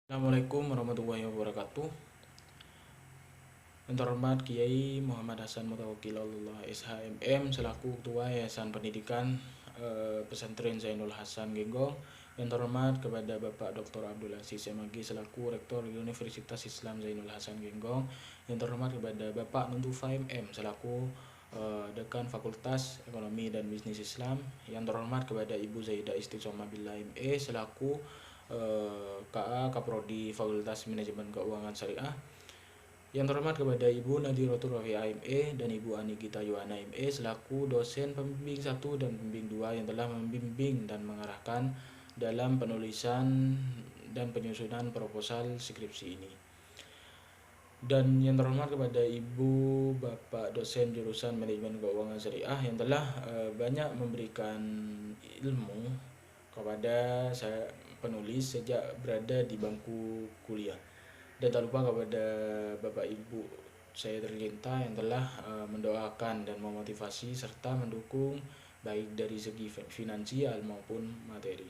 Assalamualaikum warahmatullahi wabarakatuh. Yang terhormat Kiai Muhammad Hasan Mutawakkilallah SHMM selaku Ketua Yayasan Pendidikan Pesantren Zainul Hasan Genggong. Yang terhormat kepada Bapak Dr. Abdul Aziz Semagi selaku Rektor Universitas Islam Zainul Hasan Genggong. Yang terhormat kepada Bapak Nuntufa MM selaku Dekan Fakultas Ekonomi dan Bisnis Islam. Yang terhormat kepada Ibu Zaidah Istiqomah Billah ME selaku KA Kaprodi Fakultas Manajemen Keuangan Syariah. Yang terhormat kepada Ibu Nadiratul Rafi AME dan Ibu Ani Gita Yohana ME selaku dosen pembimbing 1 dan pembimbing 2 yang telah membimbing dan mengarahkan dalam penulisan dan penyusunan proposal skripsi ini. Dan yang terhormat kepada Ibu Bapak dosen jurusan Manajemen Keuangan Syariah yang telah banyak memberikan ilmu kepada saya penulis sejak berada di bangku kuliah. Dan tak lupa kepada Bapak Ibu saya tercinta yang telah mendoakan dan memotivasi serta mendukung baik dari segi finansial maupun materi.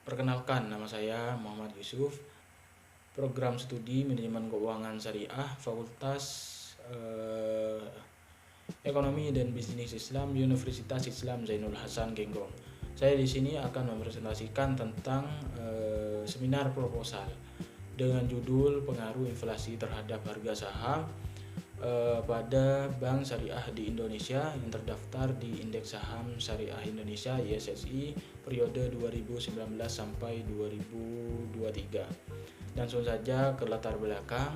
Perkenalkan, nama saya Muhammad Yusuf, program studi Manajemen Keuangan Syariah, Fakultas Ekonomi dan Bisnis Islam Universitas Islam Zainul Hasan Genggong. Saya di sini akan mempresentasikan tentang seminar proposal dengan judul pengaruh inflasi terhadap harga saham pada Bank Syariah di Indonesia yang terdaftar di Indeks Saham Syariah Indonesia ISSI periode 2019 sampai 2023. Langsung saja ke latar belakang.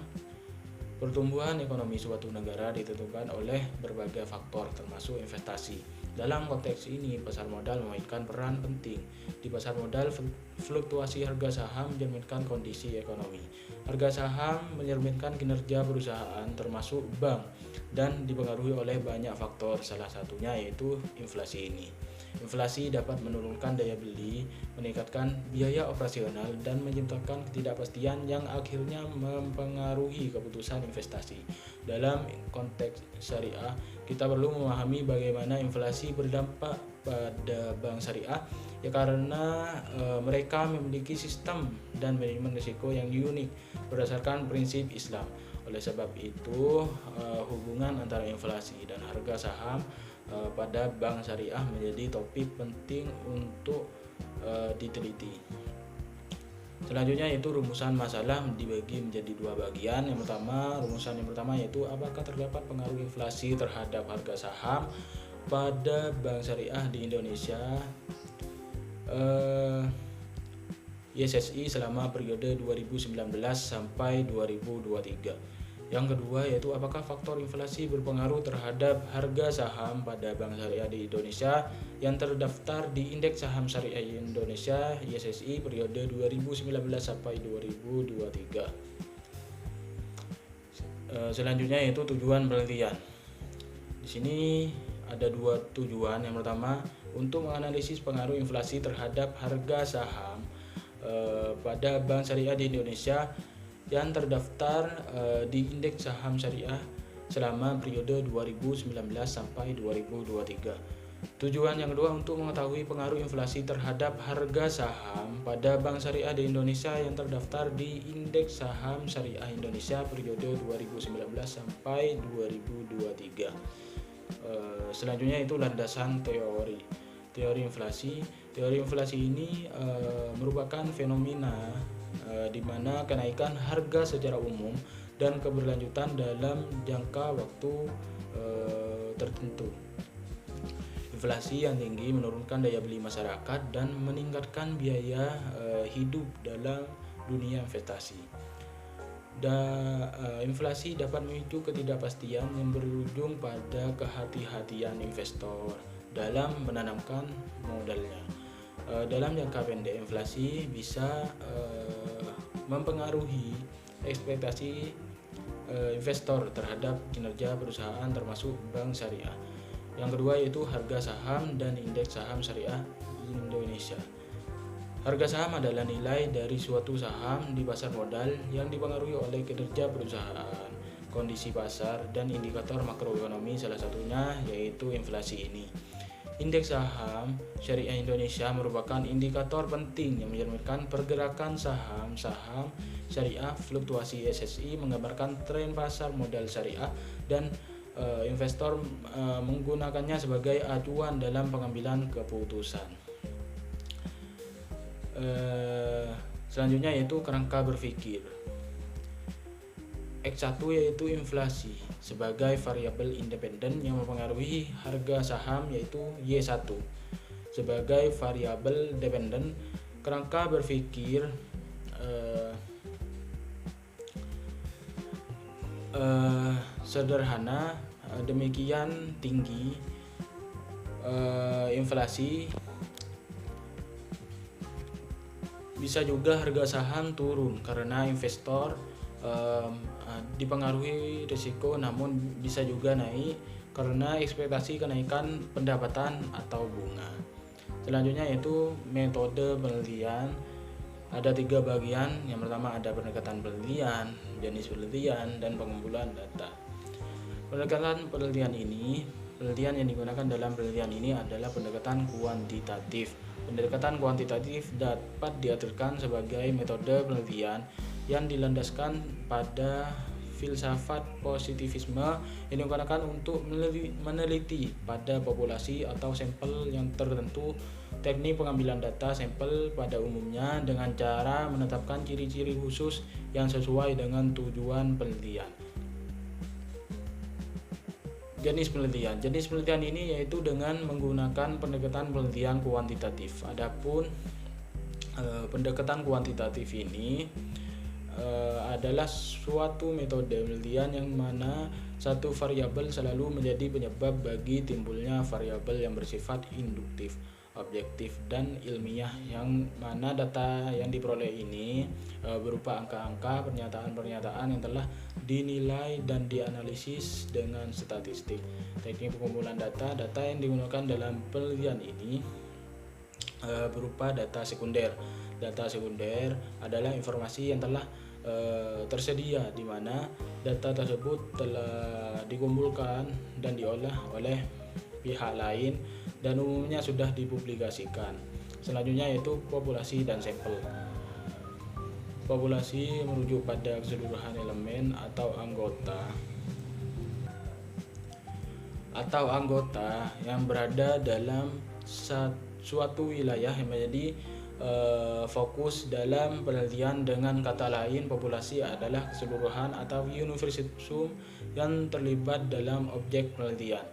Pertumbuhan ekonomi suatu negara ditentukan oleh berbagai faktor termasuk investasi. Dalam konteks ini, pasar modal memainkan peran penting. Di pasar modal, fluktuasi harga saham mencerminkan kondisi ekonomi. Harga saham mencerminkan kinerja perusahaan termasuk bank dan dipengaruhi oleh banyak faktor, salah satunya yaitu inflasi ini. Inflasi dapat menurunkan daya beli, meningkatkan biaya operasional, dan menciptakan ketidakpastian yang akhirnya mempengaruhi keputusan investasi. Dalam konteks syariah, kita perlu memahami bagaimana inflasi berdampak pada bank syariah, ya karena mereka memiliki sistem dan manajemen risiko yang unik berdasarkan prinsip Islam. Oleh sebab itu, hubungan antara inflasi dan harga saham pada bank syariah menjadi topik penting untuk diteliti. Selanjutnya yaitu rumusan masalah dibagi menjadi dua bagian. Rumusan yang pertama yaitu apakah terdapat pengaruh inflasi terhadap harga saham pada bank syariah di Indonesia ISSI selama periode 2019 sampai 2023. Yang kedua yaitu apakah faktor inflasi berpengaruh terhadap harga saham pada bank syariah di Indonesia yang terdaftar di Indeks Saham Syariah Indonesia ISSI periode 2019 sampai 2023. Selanjutnya yaitu tujuan penelitian. Di sini ada dua tujuan. Yang pertama untuk menganalisis pengaruh inflasi terhadap harga saham pada bank syariah di Indonesia yang terdaftar di Indeks Saham Syariah selama periode 2019 sampai 2023. Tujuan yang kedua untuk mengetahui pengaruh inflasi terhadap harga saham pada bank syariah di Indonesia yang terdaftar di Indeks Saham Syariah Indonesia periode 2019 sampai 2023. Selanjutnya itu landasan teori inflasi. Teori inflasi ini merupakan fenomena di mana kenaikan harga secara umum dan keberlanjutan dalam jangka waktu tertentu. Inflasi yang tinggi menurunkan daya beli masyarakat dan meningkatkan biaya hidup dalam dunia investasi. Inflasi dapat memicu ketidakpastian yang berujung pada kehati-hatian investor dalam menanamkan modalnya. Dalam jangka pendek, inflasi bisa mempengaruhi ekspektasi investor terhadap kinerja perusahaan termasuk bank syariah. Yang kedua yaitu harga saham dan indeks saham syariah Indonesia. Harga saham adalah nilai dari suatu saham di pasar modal yang dipengaruhi oleh kinerja perusahaan, kondisi pasar, dan indikator makroekonomi, salah satunya yaitu inflasi ini. Indeks saham syariah Indonesia merupakan indikator penting yang mencerminkan pergerakan saham-saham syariah. Fluktuasi SSI menggambarkan tren pasar modal syariah dan investor menggunakannya sebagai acuan dalam pengambilan keputusan. Selanjutnya yaitu kerangka berpikir. X1 yaitu inflasi sebagai variabel independen yang mempengaruhi harga saham, yaitu Y1 sebagai variabel dependen. Kerangka berpikir sederhana, demikian tinggi inflasi bisa juga harga saham turun karena investor dipengaruhi risiko, namun bisa juga naik karena ekspektasi kenaikan pendapatan atau bunga. Selanjutnya yaitu metode penelitian. Ada 3 bagian. Yang pertama ada pendekatan penelitian, jenis penelitian, dan pengumpulan data. Penelitian yang digunakan dalam penelitian ini adalah pendekatan kuantitatif. Pendekatan kuantitatif dapat diartikan sebagai metode penelitian yang dilandaskan pada filsafat positivisme yang digunakan untuk meneliti pada populasi atau sampel yang tertentu. Teknik pengambilan data sampel pada umumnya dengan cara menetapkan ciri-ciri khusus yang sesuai dengan tujuan penelitian. Jenis penelitian ini yaitu dengan menggunakan pendekatan penelitian kuantitatif. Adapun pendekatan kuantitatif ini adalah suatu metode penelitian yang mana satu variabel selalu menjadi penyebab bagi timbulnya variabel yang bersifat induktif, objektif, dan ilmiah, yang mana data yang diperoleh ini berupa angka-angka, pernyataan-pernyataan yang telah dinilai dan dianalisis dengan statistik. Teknik pengumpulan data yang digunakan dalam penelitian ini berupa data sekunder. Data sekunder adalah informasi yang telah tersedia, di mana data tersebut telah dikumpulkan dan diolah oleh pihak lain dan umumnya sudah dipublikasikan. Selanjutnya yaitu populasi dan sampel. Populasi merujuk pada keseluruhan elemen atau anggota yang berada dalam suatu wilayah yang menjadi fokus dalam penelitian. Dengan kata lain, populasi adalah keseluruhan atau universum yang terlibat dalam objek penelitian.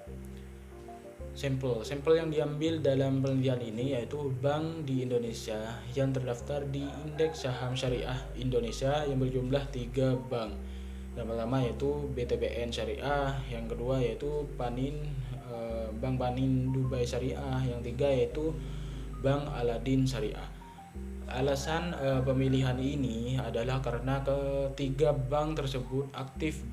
Sampel yang diambil dalam penelitian ini yaitu bank di Indonesia yang terdaftar di Indeks Saham Syariah Indonesia yang berjumlah 3 bank. Yang pertama yaitu BTPN Syariah, yang kedua yaitu Bank Panin Dubai Syariah, yang tiga yaitu Bank Aladin Syariah. Alasan pemilihan ini adalah karena ketiga bank tersebut aktif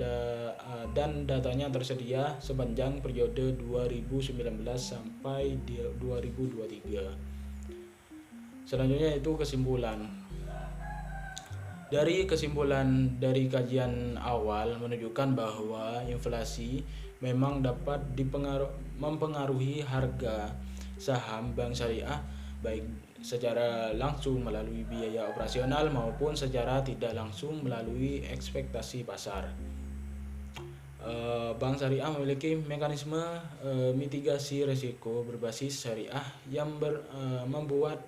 dan datanya tersedia sepanjang periode 2019 sampai 2023. Selanjutnya itu kesimpulan. Dari kajian awal menunjukkan bahwa inflasi memang dapat mempengaruhi harga saham bank syariah, baik secara langsung melalui biaya operasional maupun secara tidak langsung melalui ekspektasi pasar. Bank syariah memiliki mekanisme mitigasi risiko berbasis syariah yang membuat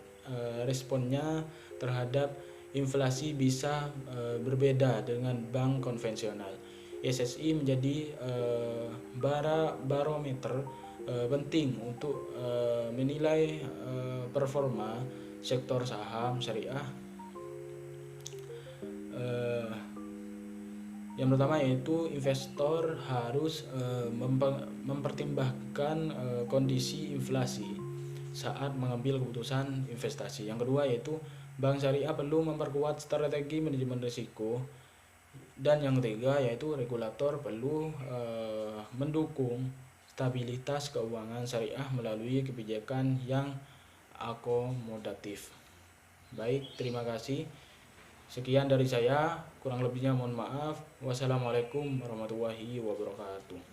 responnya terhadap inflasi bisa berbeda dengan bank konvensional. SSI menjadi barometer penting untuk menilai performa sektor saham syariah. Yang pertama yaitu investor harus mempertimbangkan kondisi inflasi saat mengambil keputusan investasi. Yang kedua yaitu bank syariah perlu memperkuat strategi manajemen risiko. Dan yang ketiga yaitu regulator perlu mendukung stabilitas keuangan syariah melalui kebijakan yang akomodatif. Baik, terima kasih. Sekian dari saya, kurang lebihnya mohon maaf. Wassalamualaikum warahmatullahi wabarakatuh.